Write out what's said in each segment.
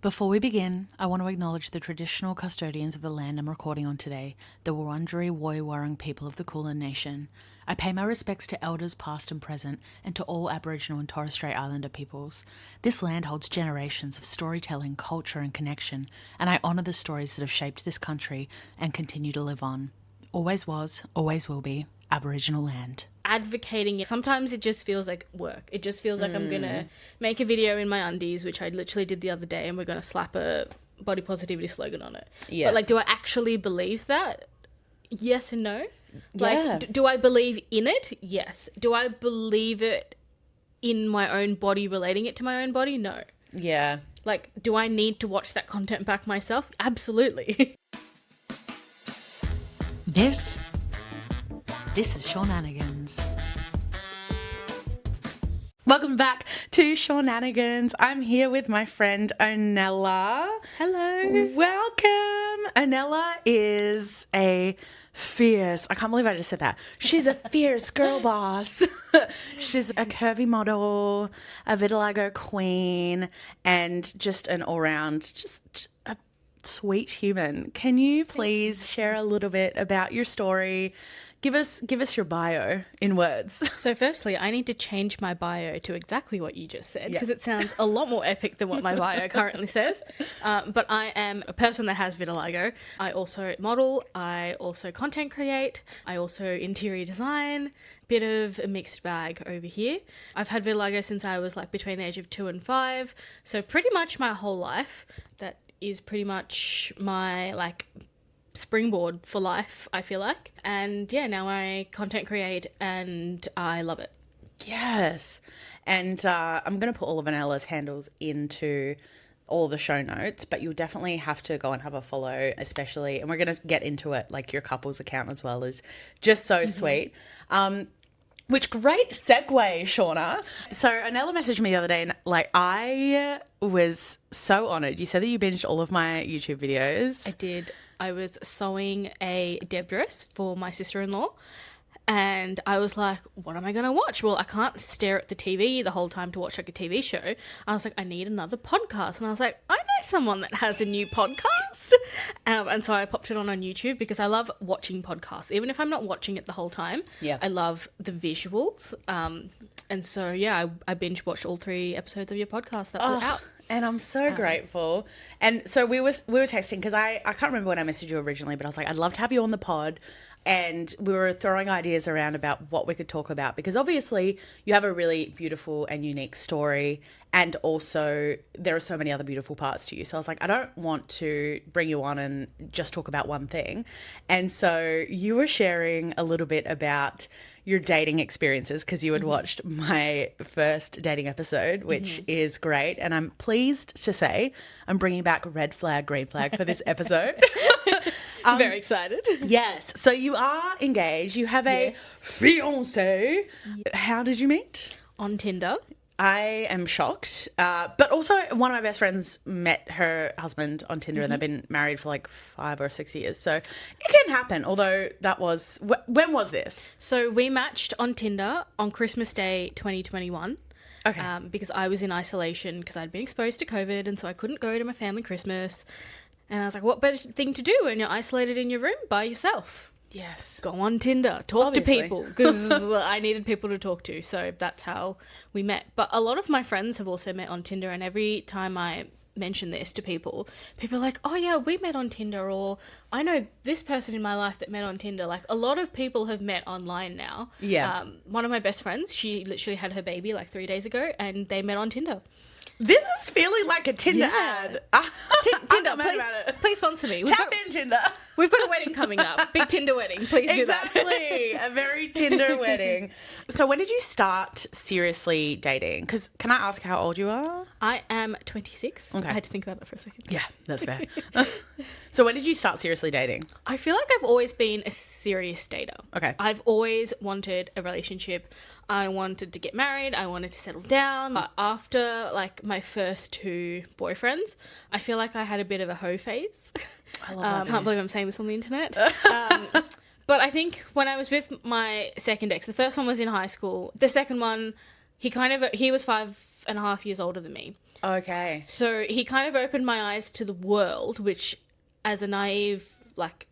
Before we begin, I want to acknowledge the traditional custodians of the land I'm recording on today, the Wurundjeri Woi-wurrung people of the Kulin Nation. I pay my respects to elders past and present and to all Aboriginal and Torres Strait Islander peoples. This land holds generations of storytelling, culture and connection, and I honour the stories that have shaped this country and continue to live on. Always was, always will be, Aboriginal land. Advocating it, sometimes it just feels like work. It just feels like I'm gonna make a video in my undies, which I literally did the other day, and we're gonna slap a body positivity slogan on it. Yeah. But like, do I actually believe that? Yes and no. Like, Yeah. do I believe in it? Yes. Do I believe it in my own body, relating it to my own body? No. Yeah. Like, do I need to watch that content back myself? Absolutely. This is Shaunanigans. Welcome back to Shaunanigans. I'm here with my friend Onella. Hello. Welcome. Onella is a fierce, I can't believe I just said that. She's a fierce girl boss. She's a curvy model, a vitiligo queen, and just an all-round, just a sweet human. Can you please share a little bit about your story? Give us your bio in words. So firstly, I need to change my bio to exactly what you just said, because it sounds a lot more epic than what my bio currently says. But I am a person that has vitiligo. I also model. I also content create. I also interior design. Bit of a mixed bag over here. I've had vitiligo since I was like between the age of 2 and 5. So pretty much my whole life. That is pretty much my like springboard for life, I feel like. And yeah, now I content create and I love it. Yes. And I'm going to put all of Anella's handles into all the show notes, but you'll definitely have to go and have a follow, especially, and we're going to get into it, like your couple's account as well is just so sweet. Which great segue, Shauna. So Onella messaged me the other day and like I was so honoured. You said that you binged all of my YouTube videos. I did. I was sewing a Deb dress for my sister-in-law and I was like, what am I going to watch? Well, I can't stare at the TV the whole time to watch like a TV show. I was like, I need another podcast. And I was like, I know someone that has a new podcast. And so I popped it on YouTube because I love watching podcasts. Even if I'm not watching it the whole time, I love the visuals. And so, yeah, I binge watched all 3 episodes of your podcast that were out. And I'm so grateful. And so we were texting because I can't remember when I messaged you originally, but I was like, I'd love to have you on the pod. And we were throwing ideas around about what we could talk about because obviously you have a really beautiful and unique story, and also there are so many other beautiful parts to you. So I was like, I don't want to bring you on and just talk about one thing. And so you were sharing a little bit about your dating experiences because you had watched my first dating episode, which is great. And I'm pleased to say I'm bringing back red flag, green flag for this episode. Very excited. Yes. So you are engaged. You have a fiancé. How did you meet? On Tinder. I am shocked. But also one of my best friends met her husband on Tinder and they've been married for like 5 or 6 years. So it can happen. Although that was, when was this? So we matched on Tinder on Christmas Day 2021. Okay. Because I was in isolation because I'd been exposed to COVID and so I couldn't go to my family Christmas. And I was like, what better thing to do when you're isolated in your room by yourself? Yes. Go on Tinder, talk Obviously. to people, because I needed people to talk to. So that's how we met. But a lot of my friends have also met on Tinder, and every time I mention this to people are like, oh yeah, we met on Tinder, or I know this person in my life that met on Tinder. Like a lot of people have met online now. Yeah. One of my best friends, she literally had her baby like 3 days ago and they met on Tinder. This is feeling like a Tinder ad. Tinder, I'm mad about it. please sponsor me. Tap in Tinder. We've got a wedding coming up. Big Tinder wedding. Please do that. Exactly. A very Tinder wedding. So when did you start seriously dating? Because can I ask how old you are? I am 26. Okay. I had to think about that for a second. Yeah, that's fair. So when did you start seriously dating? I feel like I've always been a serious dater. Okay. I've always wanted a relationship. I wanted to get married. I wanted to settle down. But after like my first 2 boyfriends, I feel like I had a bit of a hoe phase. I love that. Can't believe I'm saying this on the internet. But I think when I was with my second ex, the first one was in high school. The second one, he was 5.5 years older than me. Okay. So he kind of opened my eyes to the world, which as a naive, like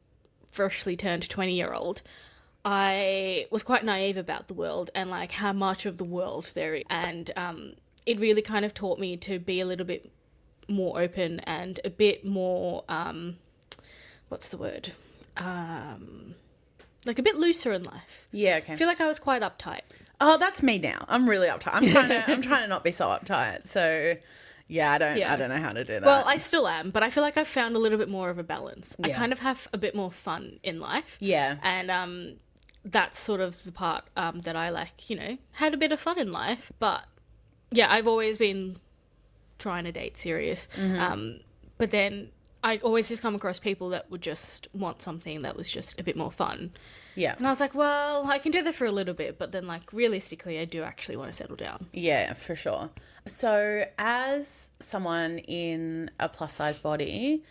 freshly turned 20-year-old, I was quite naive about the world and like how much of the world there is. And it really kind of taught me to be a little bit more open and a bit more, what's the word? Like a bit looser in life. Yeah, okay. I feel like I was quite uptight. Oh, that's me now. I'm really uptight. I'm trying to not be so uptight. So yeah, I don't know how to do that. Well, I still am, but I feel like I've found a little bit more of a balance. I Yeah. kind of have a bit more fun in life. Yeah. And that's sort of the part that I like, had a bit of fun in life. But yeah, I've always been trying to date serious. But then I always just come across people that would just want something that was just a bit more fun. Yeah. And I was like, well, I can do that for a little bit, but then like realistically, I do actually want to settle down. Yeah, for sure. So as someone in a plus size body,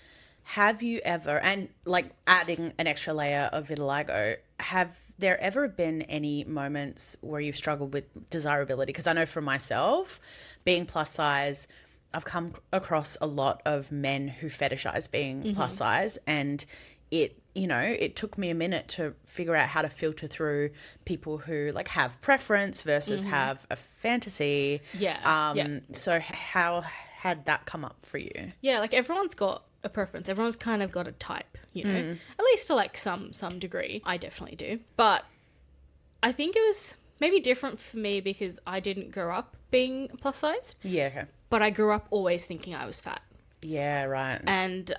have you ever, and like adding an extra layer of vitiligo, have there ever been any moments where you've struggled with desirability? Because I know for myself, being plus size, I've come across a lot of men who fetishize being plus size, and it took me a minute to figure out how to filter through people who like have preference versus have a fantasy. Yeah. So how had that come up for you? Yeah, like everyone's got a preference. Everyone's kind of got a type, at least to like some degree. I definitely do. But I think it was maybe different for me because I didn't grow up being plus sized. Yeah, okay. But I grew up always thinking I was fat. Yeah, right. And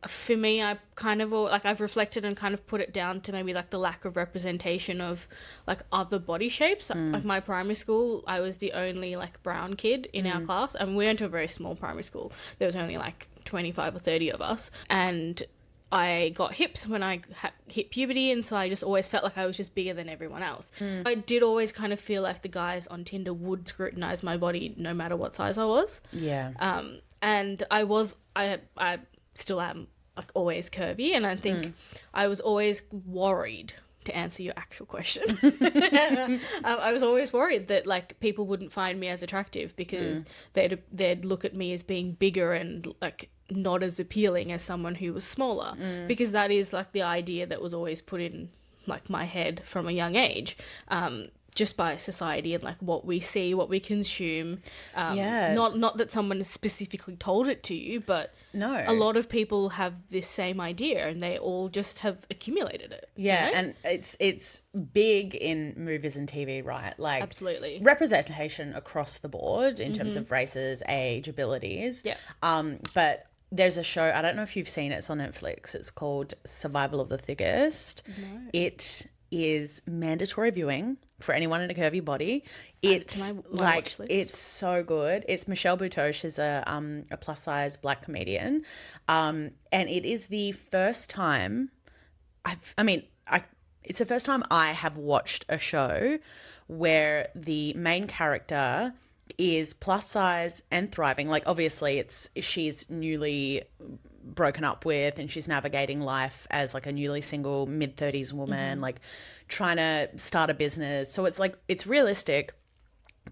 for me, I kind of like I've reflected and kind of put it down to maybe like the lack of representation of like other body shapes. Like my primary school, I was the only like brown kid in our class, and we went to a very small primary school. There was only like 25 or 30 of us, and I got hips when I hit puberty, and so I just always felt like I was just bigger than everyone else. I did always kind of feel like the guys on Tinder would scrutinize my body no matter what size I was. Yeah. And I still am like always curvy, and I think I was always worried, to answer your actual question. I was always worried that like people wouldn't find me as attractive because they'd look at me as being bigger and like not as appealing as someone who was smaller, because that is like the idea that was always put in like my head from a young age, just by society and like what we see, what we consume. Not that someone has specifically told it to you, but No. a lot of people have this same idea and they all just have accumulated it. Yeah, and it's big in movies and TV, right? Like Absolutely. representation across the board in terms of races, age, abilities. Yeah. But there's a show, I don't know if you've seen it, it's on Netflix. It's called Survival of the Thickest. No. It is mandatory viewing for anyone in a curvy body. It's it's so good. It's Michelle Buteau. She's a plus size black comedian, and it is the first time it's the first time I have watched a show where the main character is plus size and thriving. Like obviously she's newly broken up with and she's navigating life as like a newly single mid-30s woman, like trying to start a business. So it's like it's realistic,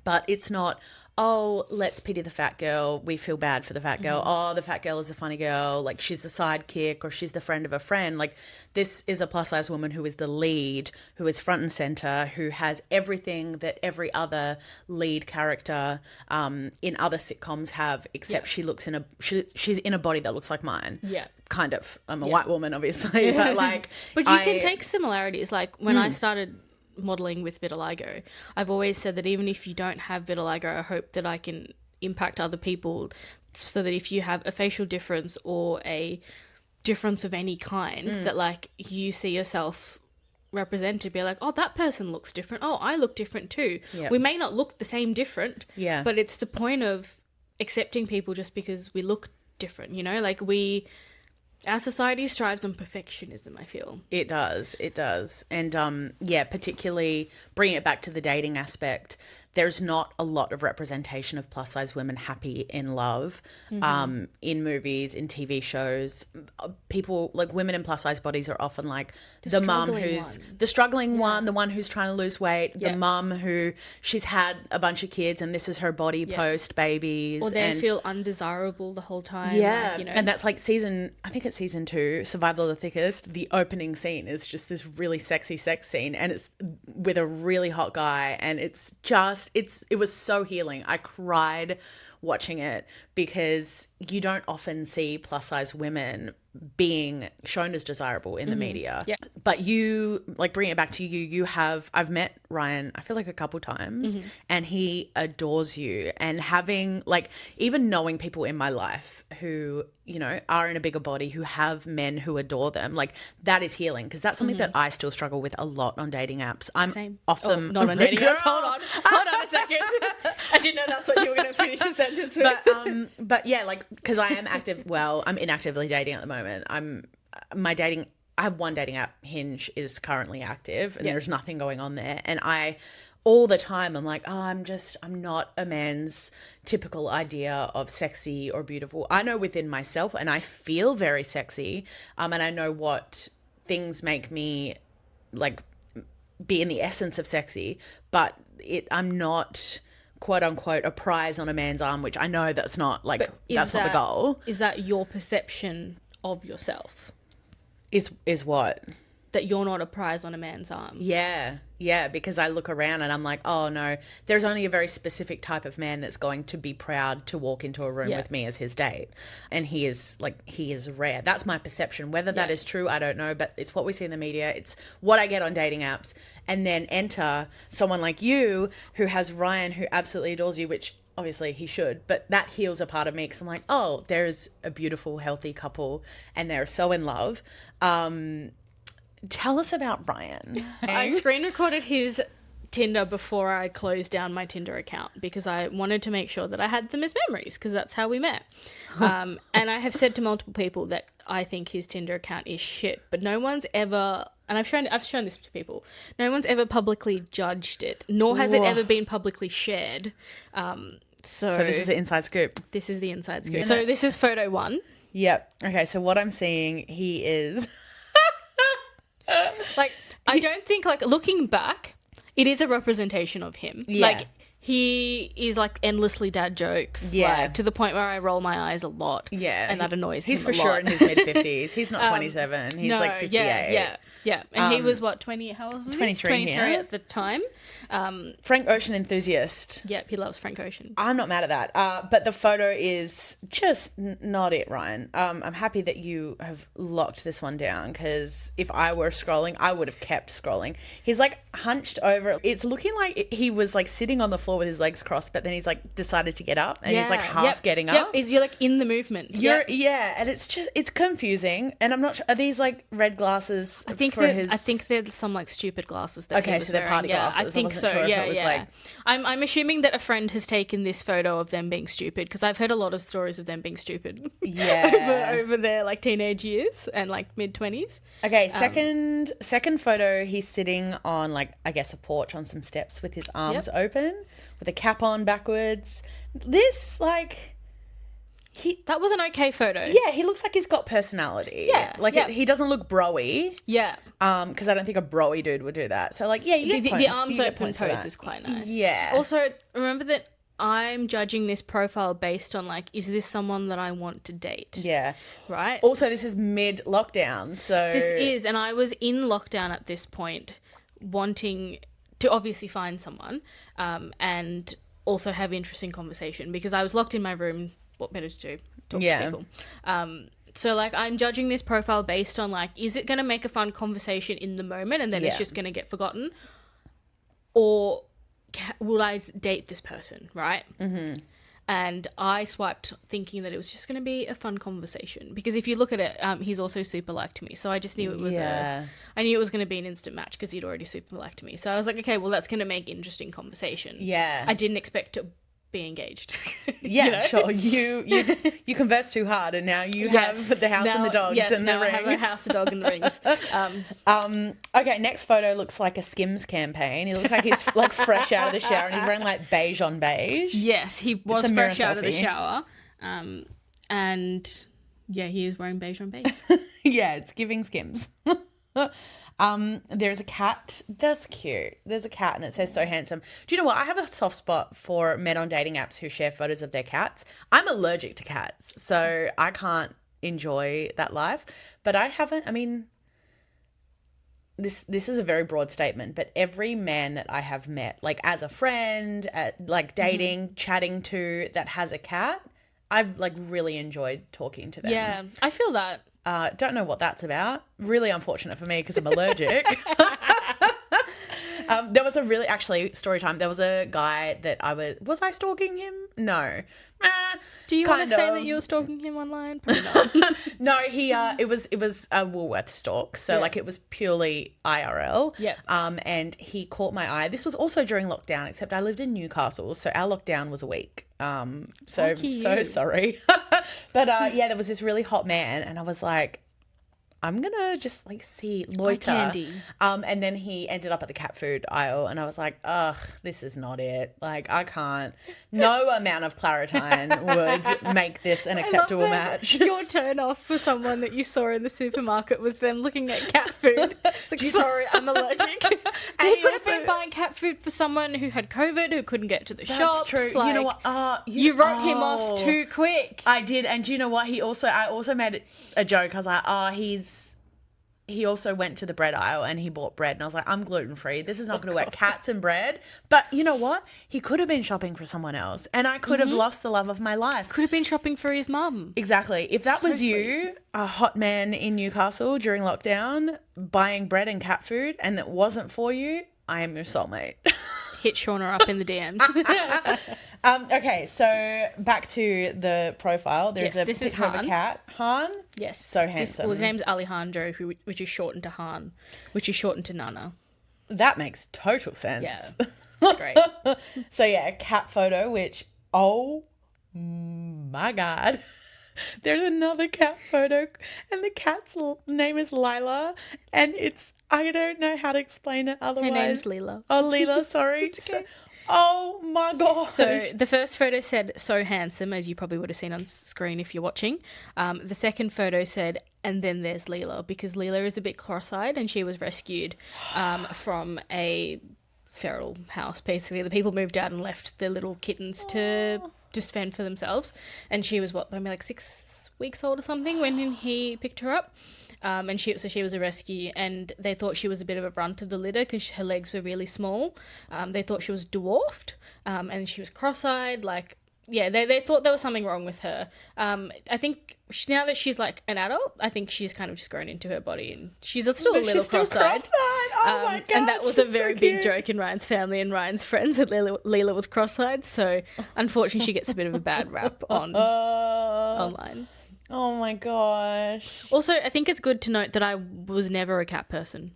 but it's not, oh, let's pity the fat girl, we feel bad for the fat girl, oh, the fat girl is a funny girl, like she's the sidekick or she's the friend of a friend. Like this is a plus size woman who is the lead, who is front and center, who has everything that every other lead character in other sitcoms have, except she looks she's in a body that looks like mine. Yeah. Kind of. I'm a white woman, obviously, but like But you can take similarities. Like when I started modeling with vitiligo, I've always said that even if you don't have vitiligo, I hope that I can impact other people, so that if you have a facial difference or a difference of any kind, that like you see yourself represented, be like, oh, that person looks different, oh, I look different too. We may not look the same different, but it's the point of accepting people just because we look different, like our society strives on perfectionism, I feel. It does. And particularly bringing it back to the dating aspect, there's not a lot of representation of plus size women happy in love, in movies, in TV shows. People like women in plus size bodies are often like the mum who's the struggling one, the one who's trying to lose weight, the mum who she's had a bunch of kids and this is her body post babies, or they feel undesirable the whole time. Yeah, like, you know. and that's like I think it's season 2, Survival of the Thickest. The opening scene is just this really sexy sex scene, and it's with a really hot guy, and it's just it was so healing. I cried watching it because you don't often see plus size women being shown as desirable in the media. Yeah. But you, like, bring it back to you, I've met Ryan, I feel like a couple times, and he adores you. And having, like, even knowing people in my life who, you know, are in a bigger body, who have men who adore them, like, that is healing, because that's something that I still struggle with a lot on dating apps. I'm off them. Not on dating apps. Hold on a second. I didn't know that's what you were going to finish the sentence with. But yeah, like, because I am I'm inactively dating at the moment. I have one dating app, Hinge, is currently active, and there's nothing going on there. And all the time, I'm like, oh, I'm not a man's typical idea of sexy or beautiful. I know within myself, and I feel very sexy, and I know what things make me, like, be in the essence of sexy, but I'm not, quote unquote, a prize on a man's arm, which I know that's not, like, that's not the goal. Is that your perception of yourself? Is what? That you're not a prize on a man's arm. Yeah, because I look around and I'm like, oh no, there's only a very specific type of man that's going to be proud to walk into a room with me as his date. And he is rare. That's my perception. Whether that is true, I don't know, but it's what we see in the media. It's what I get on dating apps. And then enter someone like you who has Ryan, who absolutely adores you, which obviously he should, but that heals a part of me, because I'm like, oh, there's a beautiful, healthy couple and they're so in love. Tell us about Ryan. I screen recorded his Tinder before I closed down my Tinder account because I wanted to make sure that I had them as memories, because that's how we met. And I have said to multiple people that I think his Tinder account is shit, but no one's ever, and I've shown this to people, no one's ever publicly judged it, nor has it ever been publicly shared. So this is the inside scoop. This is the inside scoop. So this is photo 1. Yep. Okay, so what I'm seeing, he is... Like, I don't think, like, looking back, it is a representation of him. Yeah. Like, he is, like, endlessly dad jokes. Yeah. Like, to the point where I roll my eyes a lot. Yeah. And that annoys him He's a for lot. sure in his mid-50s. He's not 27. He's like 58. Yeah. And he was, what, 20? How old was he? 23 at the time. Frank Ocean enthusiast. Yep, he loves Frank Ocean. I'm not mad at that. But the photo is just not it, Ryan. I'm happy that you have locked this one down, because if I were scrolling, I would have kept scrolling. He's like hunched over. It's looking like he was like sitting on the floor with his legs crossed, but then he's like decided to get up, and he's like half getting up. Yep, you're like in the movement. Yeah, and it's confusing. And I'm not sure, are these like red glasses? I think they're some like stupid glasses. Okay, so they're party glasses. I think so. Sure Like... I'm assuming that a friend has taken this photo of them being stupid, because I've heard a lot of stories of them being stupid. Yeah, over their like teenage years and like mid-20s. Okay, second photo. He's sitting on, like, I guess a porch on some steps with his arms open, with a cap on backwards. This, like. That was an okay photo. Yeah, he looks like he's got personality. Yeah. Like, he doesn't look bro-y. Yeah. Because I don't think a bro-y dude would do that. So, like, yeah, you get the arms open pose is quite nice. Yeah. Also, remember that I'm judging this profile based on, like, is this someone that I want to date? Yeah. Right? Also, this is mid-lockdown, so... This is, and I was in lockdown at this point, wanting to obviously find someone, and also have interesting conversation, because I was locked in my room. What better to do? Talk to people. So, like, I'm judging this profile based on, like, is it going to make a fun conversation in the moment and then it's just going to get forgotten? Or will I date this person, right? Mm-hmm. And I swiped thinking that it was just going to be a fun conversation. Because if you look at it, he's also super liked me. So I just knew it was I knew it was going to be an instant match because he'd already super liked me. So I was like, okay, well, that's going to make interesting conversation. Yeah. I didn't expect to be engaged. Yeah, You know? sure. You converse too hard, and now you have the house and the dogs and the ring. I have a house, the dog, and the rings. Okay, next photo looks like a Skims campaign. He looks like he's like fresh out of the shower, and he's wearing like beige on beige. Yes, he was mirror fresh out of the selfie. shower. And yeah, he is wearing beige on beige. Yeah, it's giving Skims. There's a cat. That's cute. There's a cat and it says so handsome. Do you know what? I have a soft spot for men on dating apps who share photos of their cats. I'm allergic to cats, so I can't enjoy that life. But this is a very broad statement, but every man that I have met, like as a friend, like dating, chatting to, that has a cat, I've like really enjoyed talking to them. Yeah, I feel that. Don't know what that's about. Really unfortunate for me because I'm allergic. There was story time. There was a guy that was I stalking him? No. Do you want to say that you were stalking him online? Probably not. No, it was a Woolworth stalk. So like it was purely IRL. Yeah. And he caught my eye. This was also during lockdown, except I lived in Newcastle, so our lockdown was a week. So sorry. But yeah, there was this really hot man, and I was like, I'm gonna just like loiter. candy. And then he ended up at the cat food aisle, and I was like, ugh, this is not it. Like, I can't. No amount of Claritine would make this an acceptable match. Your turn off for someone that you saw in the supermarket was them looking at cat food. It's like, sorry, I'm allergic. And he could have been buying cat food for someone who had COVID, who couldn't get to the shops. That's true. Like, you know what? You wrote him off too quick. I did, and do you know what? I also made a joke. I was like, he also went to the bread aisle and he bought bread, and I was like, I'm gluten-free. This is not going to work. Cats and bread. But you know what? He could have been shopping for someone else, and I could have lost the love of my life. Could have been shopping for his mum. Exactly. If that was you, a hot man in Newcastle during lockdown, buying bread and cat food, and it wasn't for you, I am your soulmate. Hit Shauna up in the DMs. Okay, so back to the profile. There's a picture of a cat. Han? Yes. So handsome. His name's Alejandro, which is shortened to Han, which is shortened to Nana. That makes total sense. Yeah. It's great. So yeah, a cat photo, which, oh my God. There's another cat photo, and the cat's name is Lila, and I don't know how to explain it otherwise. Her name's Leela. Oh, Leela, sorry. It's okay. Oh my gosh. So the first photo said, so handsome, as you probably would have seen on screen if you're watching. The second photo said, and then there's Leela, because Leela is a bit cross-eyed and she was rescued from a feral house. Basically, the people moved out and left their little kittens to just fend for themselves. And she was, maybe like 6 weeks old or something when he picked her up. And she was a rescue, and they thought she was a bit of a runt of the litter because her legs were really small. They thought she was dwarfed, and she was cross-eyed. They thought there was something wrong with her. I think now that she's like an adult, I think she's kind of just grown into her body, and she's still a little cross-eyed. Oh my God. And that was a very big joke in Ryan's family and Ryan's friends that Leela was cross-eyed. So unfortunately, she gets a bit of a bad rap online. Oh my gosh. Also, I think it's good to note that I was never a cat person.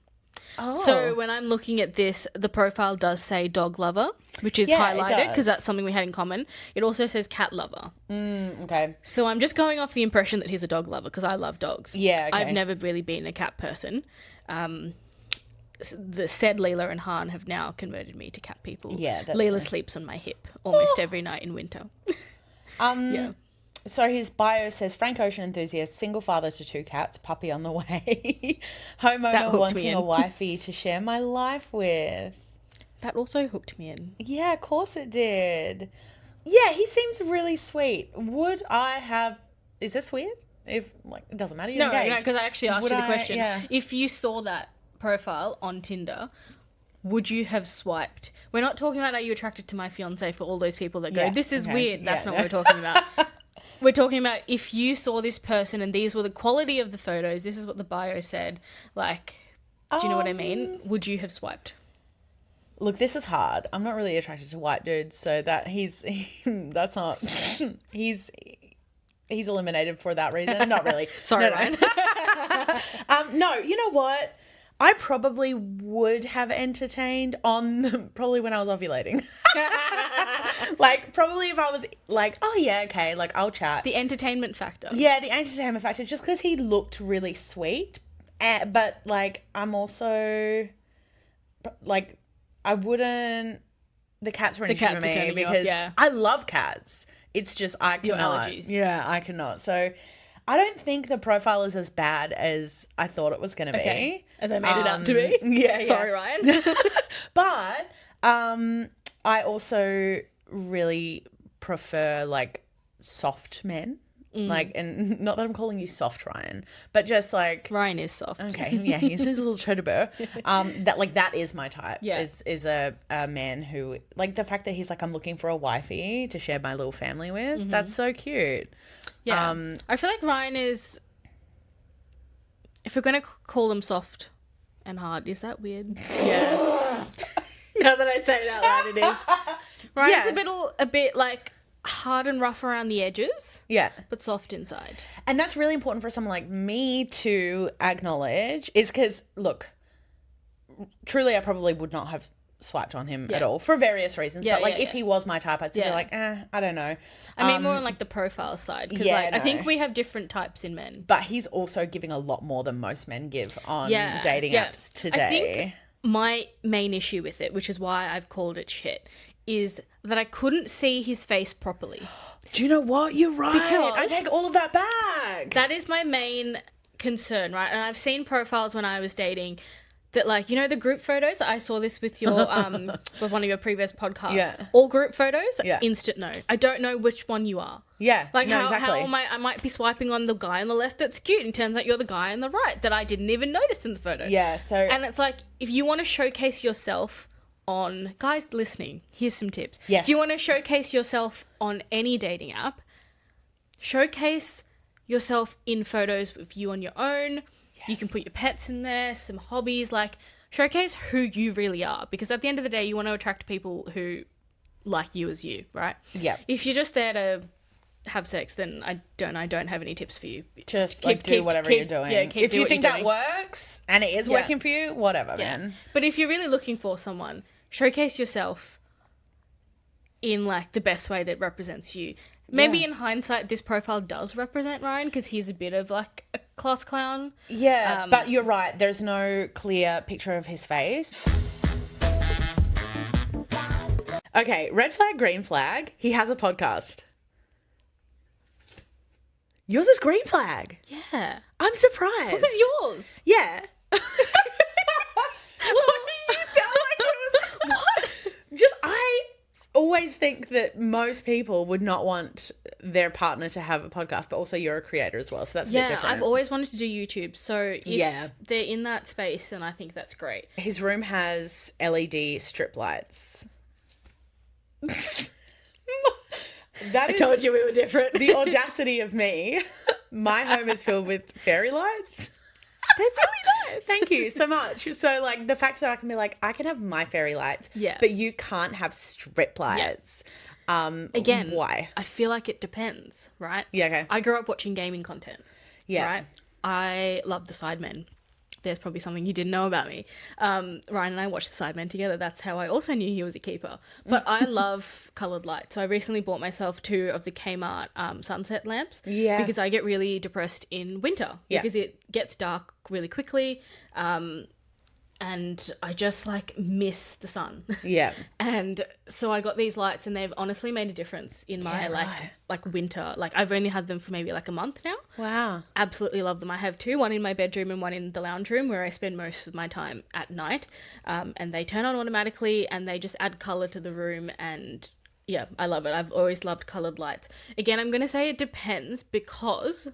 Oh. So when I'm looking at this, the profile does say dog lover, which is highlighted because that's something we had in common. It also says cat lover. Okay. So I'm just going off the impression that he's a dog lover because I love dogs. Yeah, okay. I've never really been a cat person. The said Leela and Han have now converted me to cat people. Yeah, that's Leela sleeps on my hip almost every night in winter. Yeah. So his bio says, Frank Ocean enthusiast, single father to 2 cats, puppy on the way, homeowner wanting a wifey to share my life with. That also hooked me in. Yeah, of course it did. Yeah, he seems really sweet. Would I have... Is this weird? If it doesn't matter. You're engaged. No, because I actually asked you the question. Yeah. If you saw that profile on Tinder, would you have swiped? We're not talking about are you attracted to my fiance for all those people that go, this is weird. That's not what we're talking about. We're talking about if you saw this person and these were the quality of the photos, this is what the bio said, do you know what I mean? Would you have swiped? Look, this is hard. I'm not really attracted to white dudes, so that he's eliminated for that reason. Not really. Sorry, no, Ryan. No, you know what? I probably would have entertained probably when I was ovulating. Like, probably if I was like, oh yeah, okay, like I'll chat. The entertainment factor. Yeah, the entertainment factor, just because he looked really sweet. But like, I'm also like, I wouldn't. The cats are an issue for me because I love cats. It's just I cannot. Your allergies. Yeah, I cannot. So I don't think the profile is as bad as I thought it was going to be. As I made it out to be. Yeah. Sorry, Ryan. But I also really prefer like soft men. Like, and not that I'm calling you soft, Ryan, but just like Ryan is soft. Okay, yeah, he's this little teddy bear. That is my type. Yeah. Is a man who, like, the fact that he's like, I'm looking for a wifey to share my little family with. That's so cute. Yeah, I feel like Ryan is. If we're gonna call him soft and hard, is that weird? Yeah. Now that I say it out loud, it is. Ryan's a bit like hard and rough around the edges. Yeah. But soft inside. And that's really important for someone like me to acknowledge, is because, look, truly I probably would not have swiped on him at all for various reasons. But like if he was my type, I'd still be like, I don't know. I mean more on like the profile side. Because I think we have different types in men. But he's also giving a lot more than most men give on dating apps today. I think my main issue with it, which is why I've called it shit, is that I couldn't see his face properly. Do you know what? You're right. Because I take all of that back. That is my main concern, right? And I've seen profiles when I was dating that, like, you know, the group photos. I saw this with your with one of your previous podcasts. Yeah. All group photos. Yeah. Instant no. I don't know which one you are. Yeah. Like no, how exactly. I might be swiping on the guy on the left that's cute, and turns out you're the guy on the right that I didn't even notice in the photo. Yeah. So. And it's like, if you want to showcase yourself on, guys listening, here's some tips. Yes. Do you want to showcase yourself on any dating app? Showcase yourself in photos with you on your own. Yes. You can put your pets in there, some hobbies, like showcase who you really are, because at the end of the day you want to attract people who like you as you, right? Yeah. If you're just there to have sex, then I don't have any tips for you. Just do whatever you're doing. Yeah, if you think that works and it is working for you, whatever, man. But if you're really looking for someone, showcase yourself in like the best way that represents you. Maybe in hindsight, this profile does represent Ryan because he's a bit of like a class clown. Yeah, but you're right. There's no clear picture of his face. Okay, red flag, green flag. He has a podcast. Yours is green flag. Yeah. I'm surprised. So is yours. Yeah. What did you sound like it was? What? I always think that most people would not want their partner to have a podcast, but also you're a creator as well, so that's a bit different. I've always wanted to do YouTube, so if they're in that space, then I think that's great. His room has LED strip lights. I told you we were different. The audacity of me. My home is filled with fairy lights. They're really nice. Thank you so much. So, like, the fact that I can be like, I can have my fairy lights, but you can't have strip lights. Again, why? I feel like it depends, right? Yeah, okay. I grew up watching gaming content. Yeah. Right? I love the Sidemen. There's probably something you didn't know about me. Ryan and I watched the Sidemen together. That's how I also knew he was a keeper. But I love coloured light. So I recently bought myself 2 of the Kmart sunset lamps. Yeah. Because I get really depressed in winter. Because it gets dark really quickly. And I just like miss the sun. Yeah. And so I got these lights and they've honestly made a difference in my like winter. Like I've only had them for maybe like a month now. Wow. Absolutely love them. I have 2, one in my bedroom and one in the lounge room where I spend most of my time at night. And they turn on automatically and they just add colour to the room, and yeah, I love it. I've always loved coloured lights. Again, I'm going to say it depends, because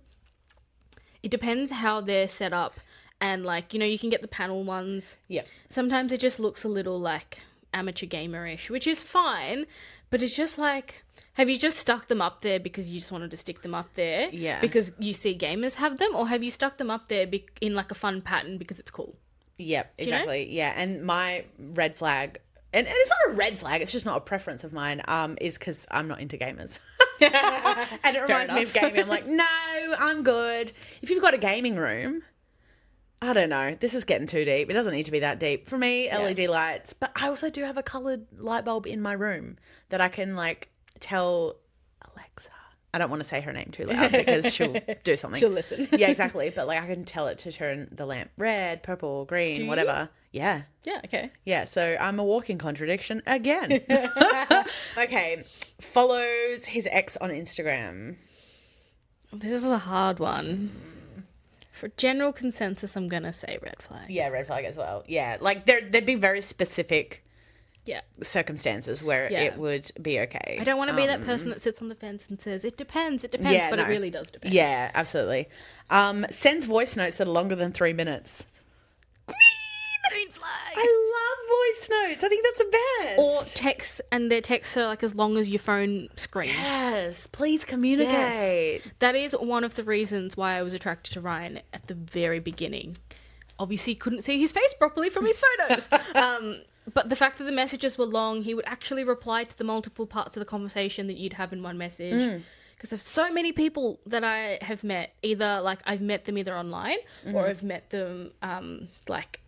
it depends how they're set up. And, like, you know, you can get the panel ones. Yeah. Sometimes it just looks a little, like, amateur gamer-ish, which is fine. But it's just, like, have you just stuck them up there because you just wanted to stick them up there? Yeah. Because you see gamers have them? Or have you stuck them up there in, like, a fun pattern because it's cool? Yep, exactly. You know? Yeah, and my red flag... And it's not a red flag, it's just not a preference of mine, is because I'm not into gamers. And it reminds me of gaming. I'm like, no, I'm good. If you've got a gaming room... I don't know. This is getting too deep. It doesn't need to be that deep. For me, Yeah. LED lights. But I also do have a coloured light bulb in my room that I can, like, tell Alexa. I don't want to say her name too loud because she'll do something. She'll listen. Yeah, exactly. But, like, I can tell it to turn the lamp red, purple, green, Do you? whatever. Yeah. Yeah, okay. Yeah, so I'm a walking contradiction again. Okay. Follows his ex on Instagram. This is a hard one. For general consensus, I'm going to say red flag. Yeah, red flag as well. Yeah, like there'd be very specific Yeah. circumstances where Yeah. it would be okay. I don't want to be that person that sits on the fence and says, it depends, but no. it really does depend. Yeah, absolutely. Sends voice notes that are longer than 3 minutes. Green flag. I love voice notes. I think that's the best. Or texts, and their texts are like as long as your phone screen. yes, please communicate. Yes. That is one of the reasons why I was attracted to Ryan at the very beginning. Obviously, couldn't see his face properly from his photos. But the fact that the messages were long, he would actually reply to the multiple parts of the conversation that you'd have in one message. Because there's so many people that I have met, either like I've met them either online or I've met them like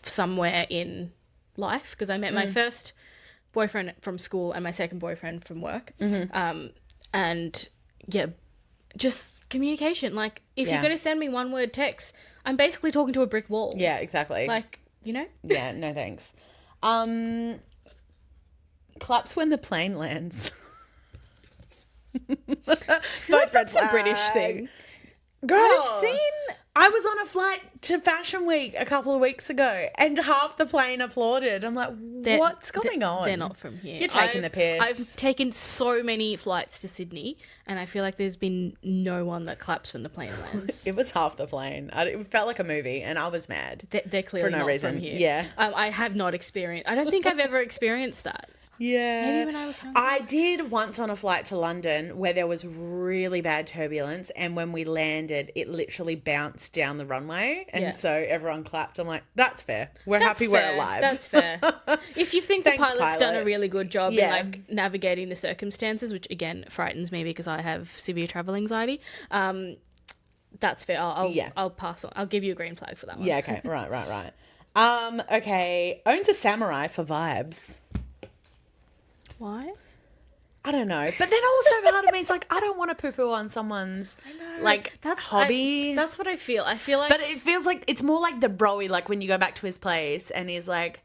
somewhere in life. Because I met my first boyfriend from school and my second boyfriend from work. And yeah, just communication. Like if you're going to send me one word text, I'm basically talking to a brick wall. Yeah, exactly. Like, you know? Yeah, no thanks. Claps when the plane lands. That's a British thing. Girl, I've seen... I was on a flight to Fashion Week a couple of weeks ago and half the plane applauded. I'm like, what's going on? They're not from here. You're taking the piss. I've taken so many flights to Sydney and I feel like there's been no one that claps when the plane lands. It was half the plane. It felt like a movie and I was mad. They're clearly for no not reason. from here. Yeah. I have not experienced... I don't think I've ever experienced that. Yeah. Maybe when I was younger. I did once on a flight to London where there was really bad turbulence and when we landed, it literally bounced down the runway and so everyone clapped. I'm like, that's fair. We're happy we're alive. That's fair. If you think the Thanks, pilot's done a pilot. really good job Yeah. in like navigating the circumstances, which again frightens me because I have severe travel anxiety, that's fair. I'll pass on. I'll give you a green flag for that one. Yeah, okay. Right. Okay. Owns a samurai for vibes. Why? I don't know. But then also part of me is like, I don't want to poo-poo on someone's hobby. That's what I feel. I feel like... But it feels like it's more like the broy, like when you go back to his place and he's like,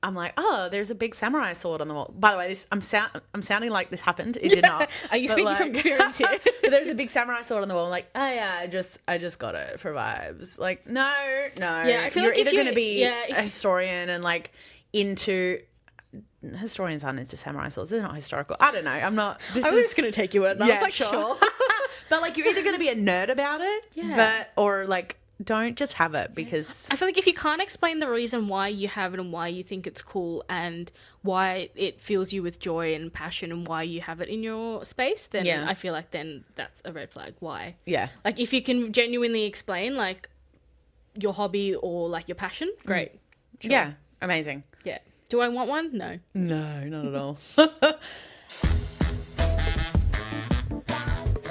I'm like, oh, there's a big samurai sword on the wall. By the way, I'm sounding like this happened. It did not. Are you But speaking from experience here? But there's a big samurai sword on the wall. I'm like, oh yeah, I just got it for vibes. Like, no. Yeah, I feel you're like if either you- going to be yeah, a historian and like into... Historians aren't into samurai swords. They're not historical. I don't know. I'm not... I was just going to take your word. And I was like, sure. But like, you're either going to be a nerd about it, or like, don't just have it because... I feel like if you can't explain the reason why you have it and why you think it's cool and why it fills you with joy and passion and why you have it in your space, then I feel like then that's a red flag. Why? Yeah. Like if you can genuinely explain like your hobby or like your passion, great. Sure. Yeah. Amazing. Yeah. Do I want one? No. No, not at all.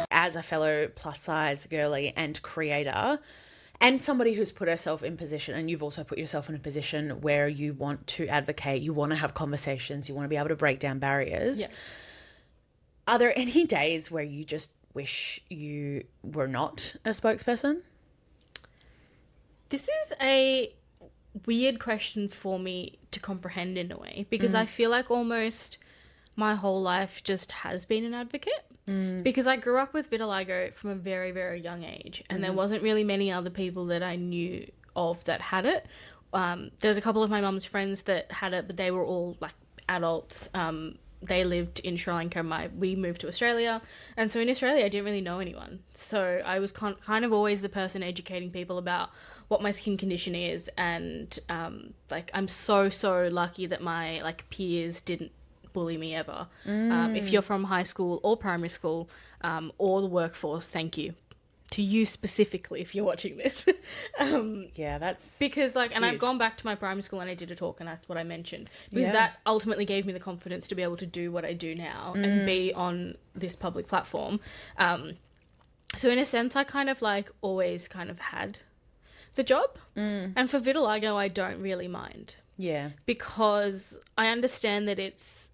As a fellow plus size girly and creator and somebody who's put herself in position, and you've also put yourself in a position where you want to advocate, you want to have conversations, you want to be able to break down barriers. Yeah. Are there any days where you just wish you were not a spokesperson? This is a weird question for me to comprehend in a way because I feel like almost my whole life just has been an advocate because I grew up with vitiligo from a very, very young age and there wasn't really many other people that I knew of that had it. There's a couple of my mum's friends that had it, but they were all like adults. They lived in Sri Lanka. We moved to Australia. And so in Australia, I didn't really know anyone. So I was kind of always the person educating people about what my skin condition is. And like, I'm so, so lucky that my like peers didn't bully me ever. If you're from high school or primary school or the workforce, thank you. To you specifically if you're watching this. Yeah, that's because like, huge. and I've gone back to my primary school and I did a talk and that's what I mentioned because that ultimately gave me the confidence to be able to do what I do now and be on this public platform. So in a sense, I kind of like always kind of had the job. And for vitiligo, I don't really mind. Yeah. Because I understand that it's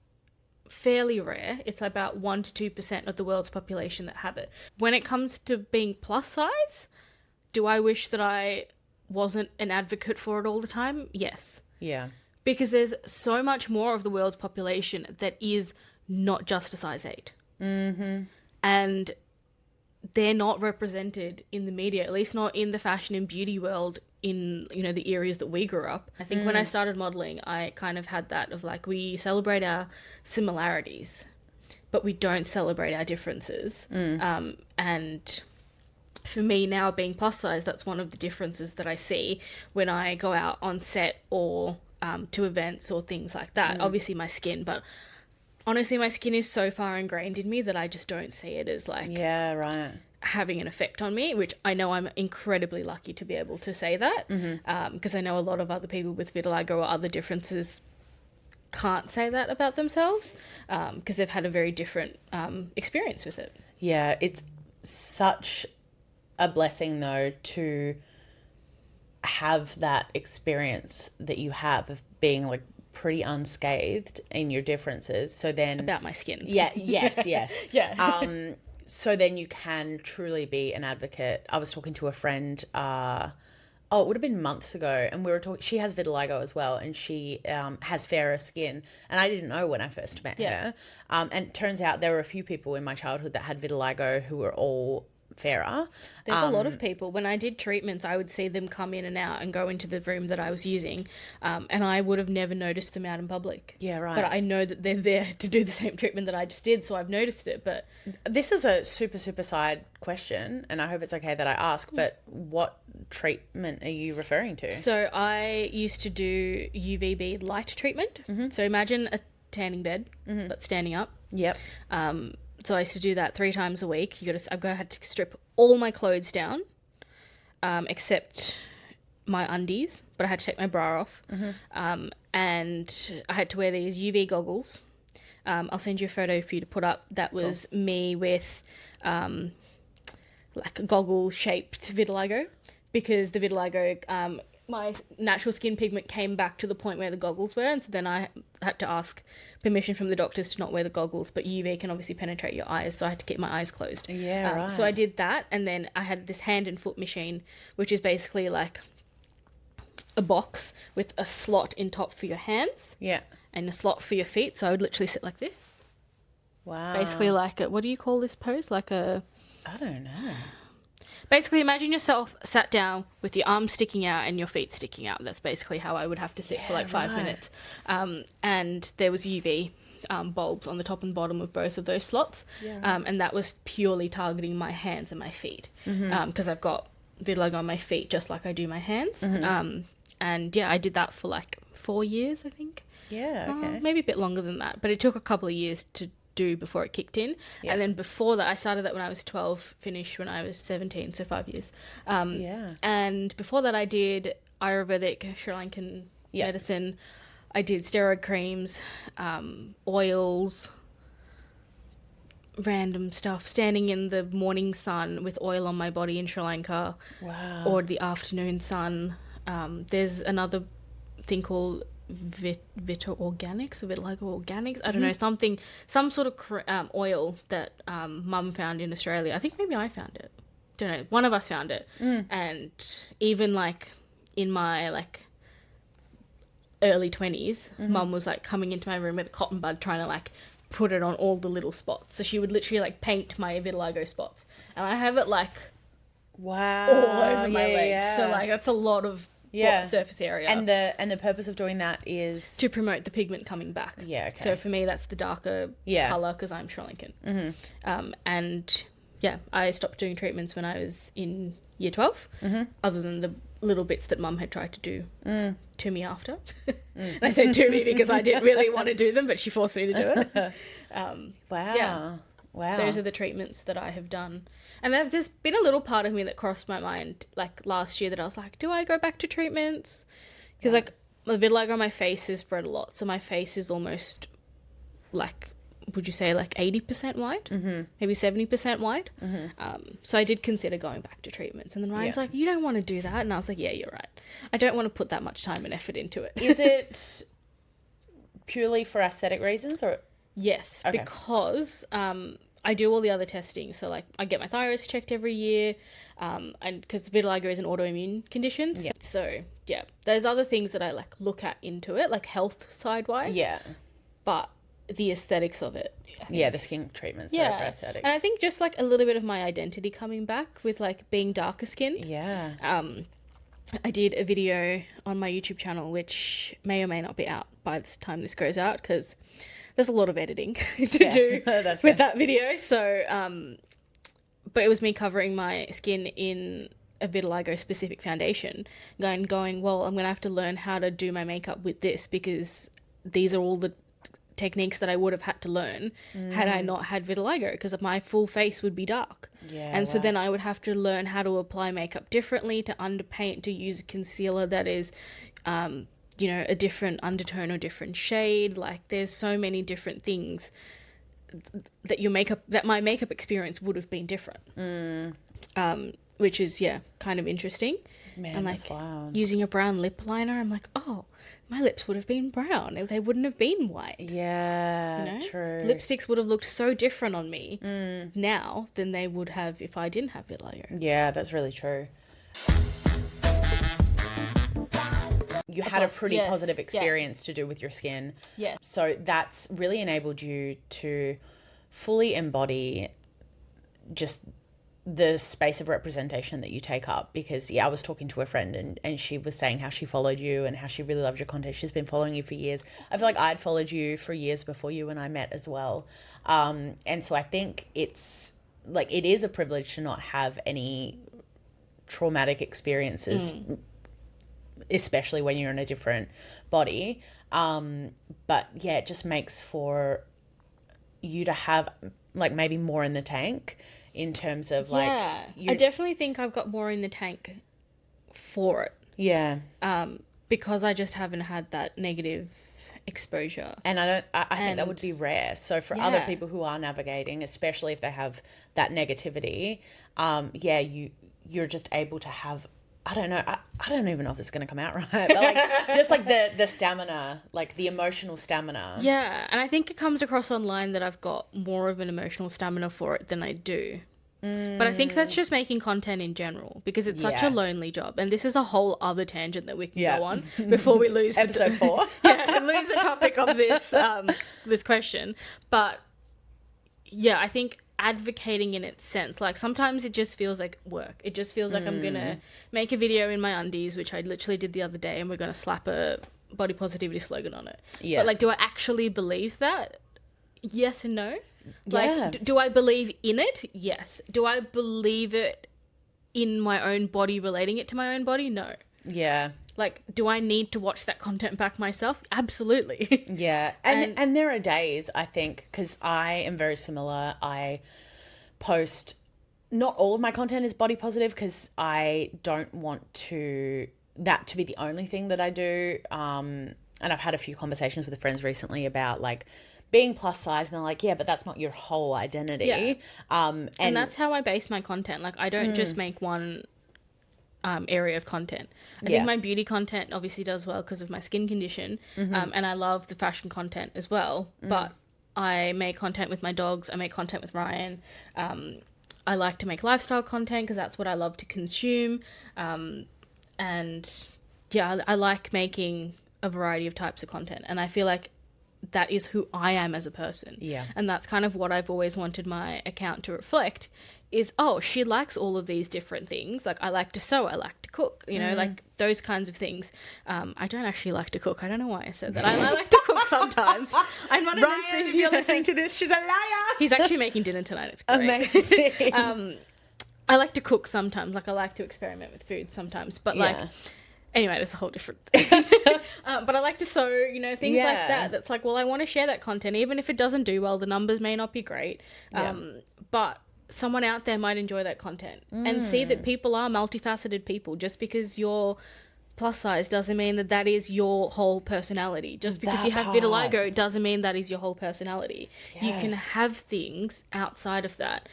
fairly rare. It's about 1 to 2% of the world's population that have it. When it comes to being plus size, do I wish that I wasn't an advocate for it all the time? Yes. Yeah. Because there's so much more of the world's population that is not just a size 8. Mm-hmm. And they're not represented in the media, at least not in the fashion and beauty world in, you know, the areas that we grew up. I think when I started modelling, I kind of had that of like, we celebrate our similarities, but we don't celebrate our differences. And for me now, being plus size, that's one of the differences that I see when I go out on set or to events or things like that. Obviously my skin, but honestly my skin is so far ingrained in me that I just don't see it as like having an effect on me, which I know I'm incredibly lucky to be able to say that, because I know a lot of other people with vitiligo or other differences can't say that about themselves, because they've had a very different experience with it. Yeah, it's such a blessing though to have that experience that you have of being like pretty unscathed in your differences. So then About my skin. yes. Yeah. So then you can truly be an advocate. I was talking to a friend, it would have been months ago, and we were talking, she has vitiligo as well, and she has fairer skin, and I didn't know when I first met her. And it turns out there were a few people in my childhood that had vitiligo who were all fairer. There's a lot of people. When I did treatments, I would see them come in and out and go into the room that I was using, and I would have never noticed them out in public. Yeah, right. But I know that they're there to do the same treatment that I just did, so I've noticed it. But this is a super side question, and I hope it's okay that I ask, but what treatment are you referring to? So I used to do UVB light treatment. So imagine a tanning bed, but standing up. Yep. So I used to do that 3 times a week. I've had to strip all my clothes down, except my undies, but I had to take my bra off. And I had to wear these UV goggles. I'll send you a photo for you to put up. That was me with like a goggle-shaped vitiligo, because the vitiligo, my natural skin pigment came back to the point where the goggles were, and so then I had to ask permission from the doctors to not wear the goggles, but UV can obviously penetrate your eyes, so I had to keep my eyes closed. Yeah, right. So I did that, and then I had this hand and foot machine, which is basically like a box with a slot in top for your hands, and a slot for your feet, so I would literally sit like this. Wow. Basically like what do you call this pose? Like a... I don't know. Basically, imagine yourself sat down with your arms sticking out and your feet sticking out. That's basically how I would have to sit for like 5 minutes. And there was UV bulbs on the top and bottom of both of those slots. And that was purely targeting my hands and my feet, because I've got vitiligo on my feet just like I do my hands. And yeah, I did that for like 4 years, I think. Yeah, okay. Maybe a bit longer than that, but it took a couple of years to do before it kicked in. And then before that, I started that when I was 12, finished when I was 17, so 5 years. And before that I did Ayurvedic, Sri Lankan medicine. I did steroid creams, oils, random stuff, standing in the morning sun with oil on my body in Sri Lanka. Wow. Or the afternoon sun. There's another thing called vitiligo organics, I don't know, some sort of oil that mum found in Australia. I think maybe I found it, don't know, one of us found it. And even like in my like early 20s, mum was like coming into my room with a cotton bud trying to like put it on all the little spots, so she would literally like paint my vitiligo spots, and I have it like all over my legs. So like that's a lot of surface area. And the purpose of doing that is to promote the pigment coming back. Yeah, okay. So for me, that's the darker colour, because I'm Sri Lankan. And yeah, I stopped doing treatments when I was in year 12, other than the little bits that mum had tried to do to me after. And I say to me because I didn't really want to do them, but she forced me to do it. Wow. Yeah. Wow. Those are the treatments that I have done. And there's been a little part of me that crossed my mind, like last year, that I was like, do I go back to treatments? Because like the vitiligo on my face has spread a lot. So my face is almost like would you say like 80% white, maybe 70% white. So I did consider going back to treatments, and then Ryan's like, you don't want to do that, and I was like, yeah, you're right, I don't want to put that much time and effort into it. Is it purely for aesthetic reasons, or? Yes, okay. Because I do all the other testing. So like I get my thyroid checked every year, and because vitiligo is an autoimmune condition. Yeah. So yeah, there's other things that I like look at into it, like health side wise. Yeah. But the aesthetics of it. Yeah, the skin treatments are for aesthetics. And I think just like a little bit of my identity coming back with like being darker skinned. Yeah. I did a video on my YouTube channel, which may or may not be out by the time this goes out, because there's a lot of editing to do with that video. So, but it was me covering my skin in a vitiligo specific foundation, going, well, I'm going to have to learn how to do my makeup with this, because these are all the techniques that I would have had to learn had I not had vitiligo, because my full face would be dark. So then I would have to learn how to apply makeup differently, to underpaint, to use a concealer that is a different undertone or different shade. Like there's so many different things that my makeup experience would have been different. Which is kind of interesting. Man, and like that's wild. Using a brown lip liner, I'm like, oh, my lips would have been brown. They wouldn't have been white. Yeah, true. Lipsticks would have looked so different on me now than they would have if I didn't have vitiligo. Yeah, that's really true. You had a pretty positive experience to do with your skin. Yeah. So that's really enabled you to fully embody just the space of representation that you take up, because I was talking to a friend and she was saying how she followed you and how she really loved your content. She's been following you for years. I feel like I'd followed you for years before you and I met as well. And so I think it's like, it is a privilege to not have any traumatic experiences, especially when you're in a different body. But yeah, it just makes for you to have like maybe more in the tank in terms of like... I definitely think I've got more in the tank for it. Yeah. Because I just haven't had that negative exposure. And I think that would be rare. So for other people who are navigating, especially if they have that negativity, you're just able to have... I don't know. I don't even know if it's going to come out right. But like, just like the stamina, like the emotional stamina. Yeah. And I think it comes across online that I've got more of an emotional stamina for it than I do. But I think that's just making content in general, because it's such a lonely job. And this is a whole other tangent that we can go on before we lose episode 4. Lose the topic of this this question. But yeah, I think advocating in its sense, like sometimes it just feels like work. It just feels like I'm gonna make a video in my undies, which I literally did the other day, and we're gonna slap a body positivity slogan on it. But like, do I actually believe that? Yes and no. Like, do I believe in it? Yes. Do I believe it in my own body, relating it to my own body? No. Yeah. Like, do I need to watch that content back myself? Absolutely. Yeah. And there are days, I think, because I am very similar. I post, not all of my content is body positive, because I don't want that to be the only thing that I do. And I've had a few conversations with friends recently about like being plus size, and they're like, yeah, but that's not your whole identity. Yeah. And that's how I base my content. Like, I don't just make one area of content. I think my beauty content obviously does well because of my skin condition, and I love the fashion content as well, but I make content with my dogs, I make content with Ryan, I like to make lifestyle content because that's what I love to consume, and I like making a variety of types of content, and I feel like that is who I am as a person. Yeah. And that's kind of what I've always wanted my account to reflect is, oh, she likes all of these different things. Like, I like to sew, I like to cook, you know, like those kinds of things. I don't actually like to cook. I don't know why I said that. I like to cook sometimes. I'm not Ryan, if you're listening to this, she's a liar. He's actually making dinner tonight. It's great. Amazing. I like to cook sometimes. Like, I like to experiment with food sometimes. But, like... Anyway, that's a whole different thing. But I like to sew, you know, things like that. That's like, well, I want to share that content. Even if it doesn't do well, the numbers may not be great. But someone out there might enjoy that content and see that people are multifaceted people. Just because you're plus size doesn't mean that that is your whole personality. Just because That you have part. vitiligo doesn't mean that is your whole personality. Yes. You can have things outside of that.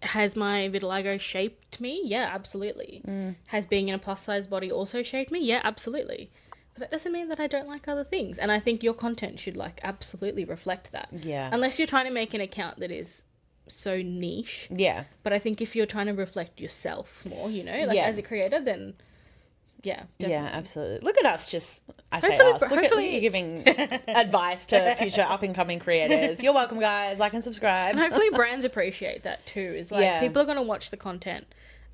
Has my vitiligo shaped me? Yeah, absolutely. Has being in a plus size body also shaped me? Yeah, absolutely. But that doesn't mean that I don't like other things. And I think your content should like absolutely reflect that. Yeah. Unless you're trying to make an account that is so niche. Yeah. But I think if you're trying to reflect yourself more, you know, like Yeah. as a creator, then yeah, definitely. Yeah, absolutely. Look at us just, I say Hopefully- us, look hopefully- at you giving advice to future up-and-coming creators. You're welcome, guys. Like and subscribe. And hopefully brands appreciate that too. Is like Yeah. people are going to watch the content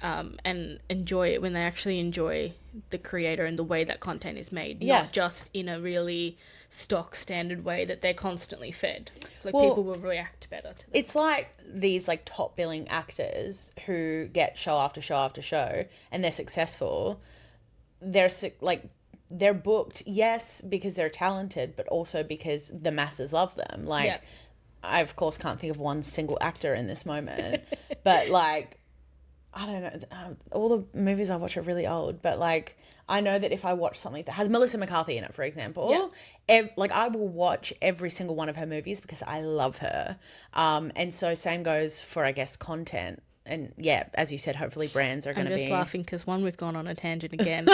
and enjoy it when they actually enjoy the creator and the way that content is made, Yeah. not just in a really stock standard way that they're constantly fed. Like Well, people will react better to that. It's like these like top billing actors who get show after show after show and they're successful. They're booked, yes, because they're talented, but also because the masses love them. Like, Yeah. I of course can't think of one single actor in this moment, but like, I don't know. All the movies I watch are really old, but like, I know that if I watch something that has Melissa McCarthy in it, for example, like I will watch every single one of her movies because I love her. And so same goes for, I guess, content. And yeah, as you said, hopefully brands are going to I'm be. just laughing because one, we've gone on a tangent again,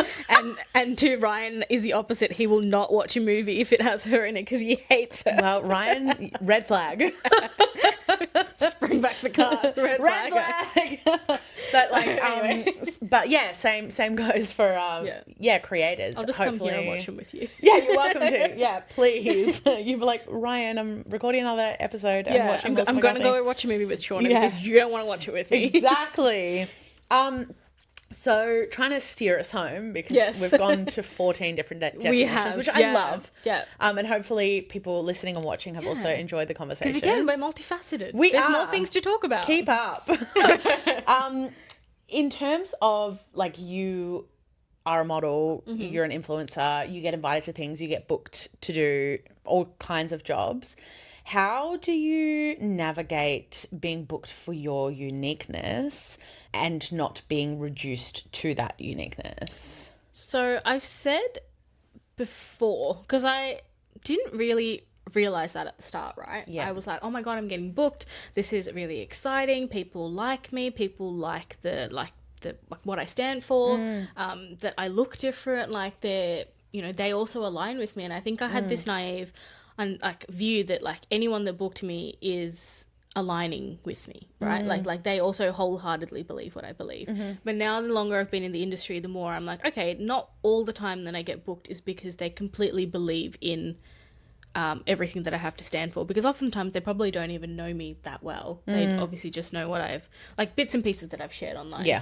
and two, Ryan is the opposite. He will not watch a movie if it has her in it because he hates her. Well, Ryan, red flag. Bring back the card. Red Red flag. flag. But like, Anyway. but yeah, same goes for creators. I'll just hopefully. come here and watch them with you. Yeah, you're welcome to. Yeah, please. You'd be like, Ryan, I'm recording another episode. Yeah, watching I'm Melissa going to McCarthy. go watch a movie with Shauna Yeah. because you don't want to watch it with me. Exactly. So trying to steer us home because Yes. we've gone to 14 different destinations, We have, which yeah. I love. Yeah. And hopefully people listening and watching have also enjoyed the conversation. Because again, we're multifaceted. We There's are. more things to talk about. Keep up. In terms of like, you are a model, you're an influencer, you get invited to things, you get booked to do all kinds of jobs. How do you navigate being booked for your uniqueness and not being reduced to that uniqueness? So I've said before, because I didn't really realize that at the start, right? Yeah. I was like, oh my God, I'm getting booked. This is really exciting. People like me. People like what I stand for, that I look different. Like they also align with me. And I think I had this naive view that like anyone that booked me is aligning with me, right? Like they also wholeheartedly believe what I believe. But now the longer I've been in the industry, the more I'm like, okay, not all the time that I get booked is because they completely believe in everything that I have to stand for, because oftentimes they probably don't even know me that well. They obviously just know what I've, like, bits and pieces that I've shared online. Yeah.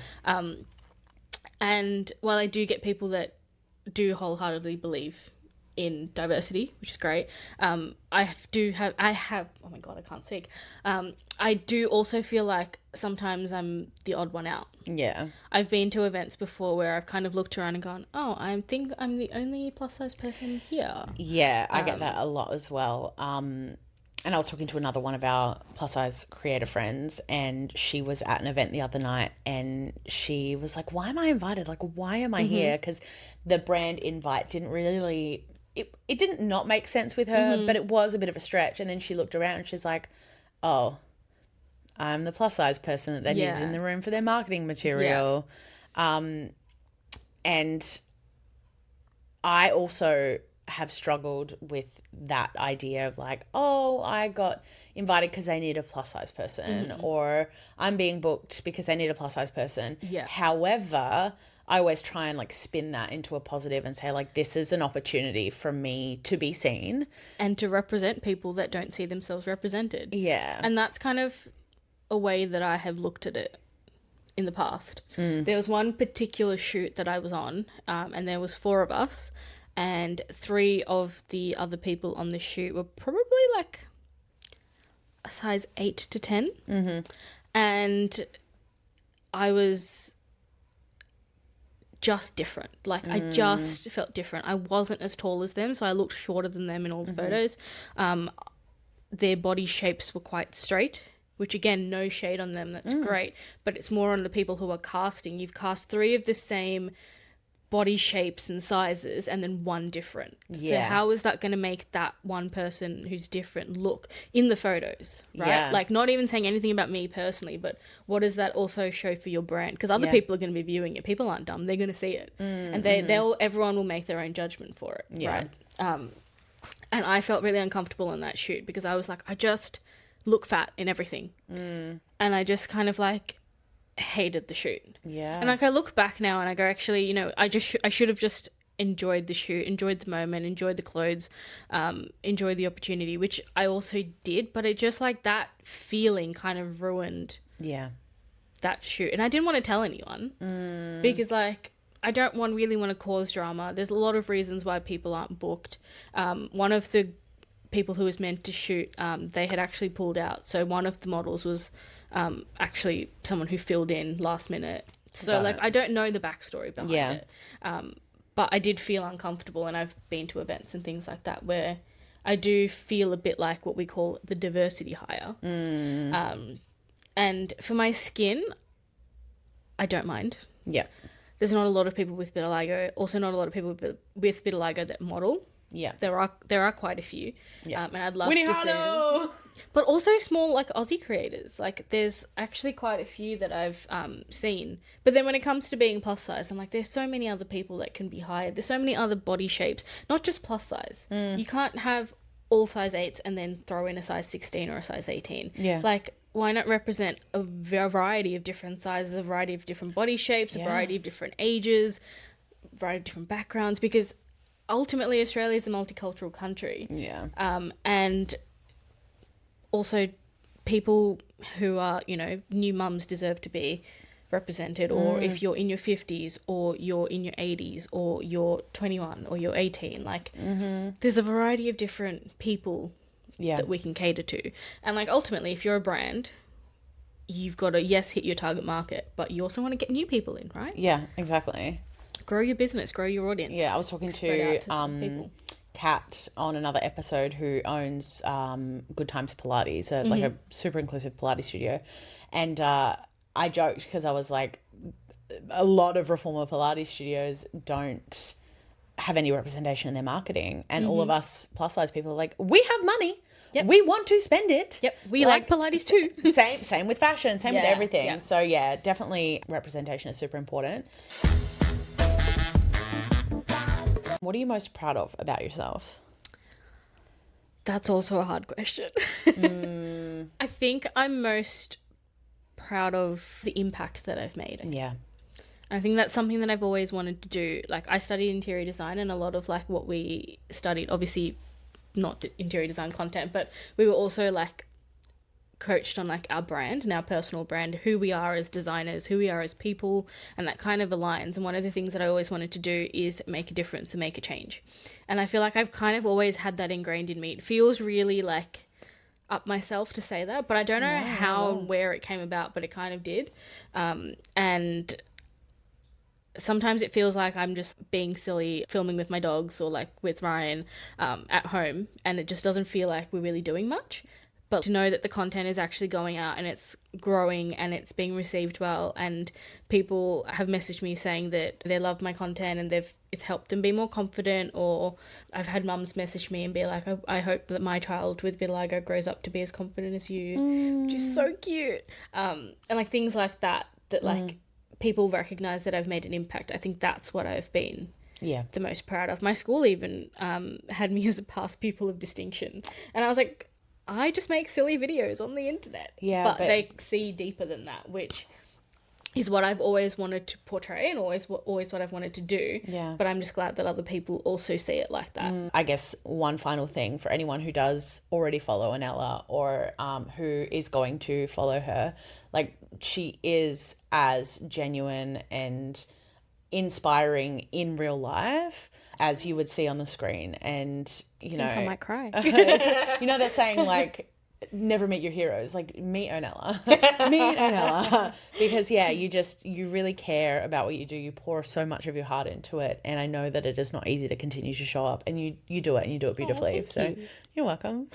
And while I do get people that do wholeheartedly believe in diversity, which is great, I have oh my God, I can't speak. I do also feel like sometimes I'm the odd one out. Yeah. I've been to events before where I've kind of looked around and gone, oh, I think I'm the only plus size person here. Yeah, I get that a lot as well. And I was talking to another one of our plus size creator friends, and she was at an event the other night and she was like, why am I invited? Like, why am I here? Because the brand invite didn't really, it didn't not make sense with her, but it was a bit of a stretch. And then she looked around and she's like, oh, I'm the plus size person that they needed in the room for their marketing material. And I also have struggled with that idea of like, oh, I got invited because they need a plus size person, or I'm being booked because they need a plus size person. Yeah. However, I always try and like spin that into a positive and say like, this is an opportunity for me to be seen. And to represent people that don't see themselves represented. Yeah. And that's kind of a way that I have looked at it in the past. There was one particular shoot that I was on, and there was 4 of us, and 3 of the other people on the shoot were probably like a size 8 to 10. And I was just different. Like I just felt different. I wasn't as tall as them, so I looked shorter than them in all the photos. Their body shapes were quite straight. which again, no shade on them, that's great, but it's more on the people who are casting. You've cast 3 of the same body shapes and sizes and then 1 different. So how is that going to make that one person who's different look in the photos, right? Yeah. Like, not even saying anything about me personally, but what does that also show for your brand? Because other people are going to be viewing it. People aren't dumb. They're going to see it. And everyone will make their own judgment for it, right? And I felt really uncomfortable in that shoot because I was like, I just look fat in everything. And I just kind of like hated the shoot. Yeah. And like, I look back now and I go, actually, you know, I should have just enjoyed the shoot, enjoyed the moment, enjoyed the clothes, enjoyed the opportunity, which I also did, but it just like that feeling kind of ruined that shoot. And I didn't want to tell anyone because like, I don't really want to cause drama. There's a lot of reasons why people aren't booked. One of the people who was meant to shoot, they had actually pulled out. So one of the models was actually someone who filled in last minute. So like, I don't know the backstory behind it. But I did feel uncomfortable, and I've been to events and things like that where I do feel a bit like what we call the diversity hire. And for my skin, I don't mind. Yeah. There's not a lot of people with vitiligo. Also, not a lot of people with vitiligo that model. Yeah. There are quite a few. Yeah. And I'd love Winnie to Harlow! see. But also small, like, Aussie creators. Like, there's actually quite a few that I've seen. But then when it comes to being plus size, I'm like, there's so many other people that can be hired. There's so many other body shapes, not just plus size. You can't have all size 8s and then throw in a size 16 or a size 18. Yeah. Like, why not represent a variety of different sizes, a variety of different body shapes, a variety of different ages, a variety of different backgrounds? Because ultimately, Australia is a multicultural country. Yeah. And also people who are, you know, new mums deserve to be represented, or if you're in your 50s or you're in your 80s or you're 21 or you're 18, like there's a variety of different people that we can cater to. And like, ultimately, if you're a brand, you've got to hit your target market, but you also want to get new people in, right? Yeah, exactly. Grow your business, grow your audience. Yeah, I was talking to people. Kat on another episode who owns Good Times Pilates, like a super inclusive Pilates studio. And I joked because I was like, a lot of reformer Pilates studios don't have any representation in their marketing. And all of us plus size people are like, we have money. Yep. We want to spend it. Yep. We like Pilates too. Same with fashion, same with everything. Yeah. So yeah, definitely representation is super important. What are you most proud of about yourself? That's also a hard question. I think I'm most proud of the impact that I've made. Yeah. And I think that's something that I've always wanted to do. Like, I studied interior design, and a lot of like what we studied, obviously not the interior design content, but we were also like coached on like our brand and our personal brand, who we are as designers, who we are as people, and that kind of aligns. And one of the things that I always wanted to do is make a difference and make a change. And I feel like I've kind of always had that ingrained in me. It feels really like up myself to say that, but I don't know how and where it came about, but it kind of did. And sometimes it feels like I'm just being silly filming with my dogs or like with Ryan at home, and it just doesn't feel like we're really doing much. But to know that the content is actually going out and it's growing and it's being received well, and people have messaged me saying that they love my content and it's helped them be more confident, or I've had mums message me and be like, I hope that my child with vitiligo grows up to be as confident as you, which is so cute. And like things like that like people recognize that I've made an impact. I think that's what I've been the most proud of. My school even had me as a past pupil of distinction, and I was like, I just make silly videos on the internet. Yeah, but they see deeper than that, which is what I've always wanted to portray and always what I've wanted to do. Yeah. But I'm just glad that other people also see it like that. I guess one final thing for anyone who does already follow Onella, or who is going to follow her, like, she is as genuine and inspiring in real life as you would see on the screen. And you know, I might cry. You know, they're saying like, never meet your heroes, like meet Onella. Meet Onella. Because you really care about what you do. You pour so much of your heart into it, and I know that it is not easy to continue to show up, and you do it, and you do it beautifully. Thank you. You're welcome.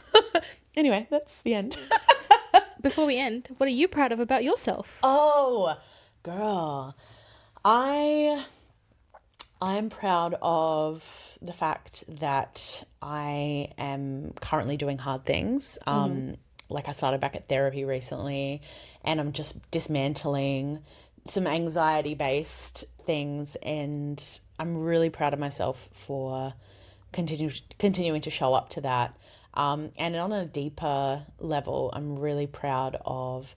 Anyway, that's the end. before we end, what are you proud of about yourself? Oh, girl. I'm proud of the fact that I am currently doing hard things. Like I started back at therapy recently, and I'm just dismantling some anxiety-based things, and I'm really proud of myself for continuing to show up to that. And on a deeper level, I'm really proud of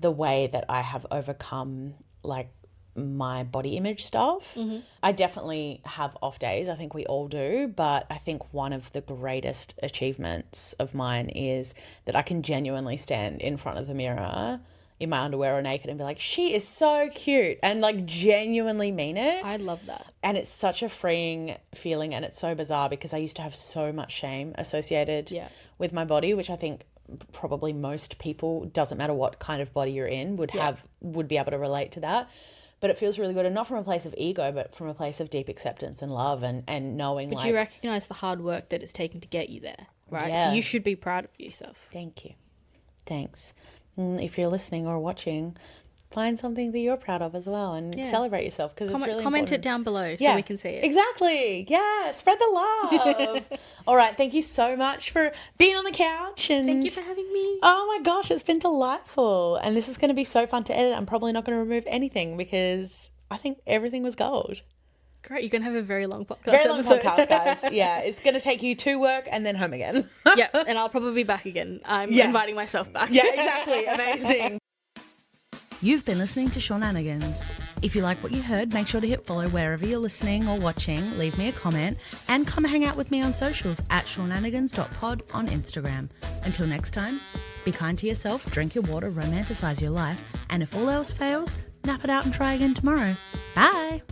the way that I have overcome like my body image stuff. I definitely have off days. I think we all do. But I think one of the greatest achievements of mine is that I can genuinely stand in front of the mirror in my underwear or naked and be like, she is so cute, and like genuinely mean it. I love that. And it's such a freeing feeling, and it's so bizarre because I used to have so much shame associated with my body, which I think probably most people, doesn't matter what kind of body you're in, would be able to relate to that. But it feels really good, and not from a place of ego, but from a place of deep acceptance and love and knowing. But you recognise the hard work that it's taken to get you there, right? Yeah. So you should be proud of yourself. Thank you. Thanks. If you're listening or watching, find something that you're proud of as well, and celebrate yourself, because it's really comment important. it down below so we can see it. Exactly. Yeah. Spread the love. All right. Thank you so much for being on the couch. And Thank you for having me. oh my gosh, it's been delightful. And this is going to be so fun to edit. I'm probably not going to remove anything because I think everything was gold. Great. You're going to have a very long podcast Very long episode. podcast, guys. Yeah. It's going to take you to work and then home again. Yeah. And I'll probably be back again. I'm inviting myself back. Yeah, exactly. Amazing. You've been listening to Shaunanigans. If you like what you heard, make sure to hit follow wherever you're listening or watching, leave me a comment, and come hang out with me on socials at shaunanigans.pod on Instagram. Until next time, be kind to yourself, drink your water, romanticize your life, and if all else fails, nap it out and try again tomorrow. Bye!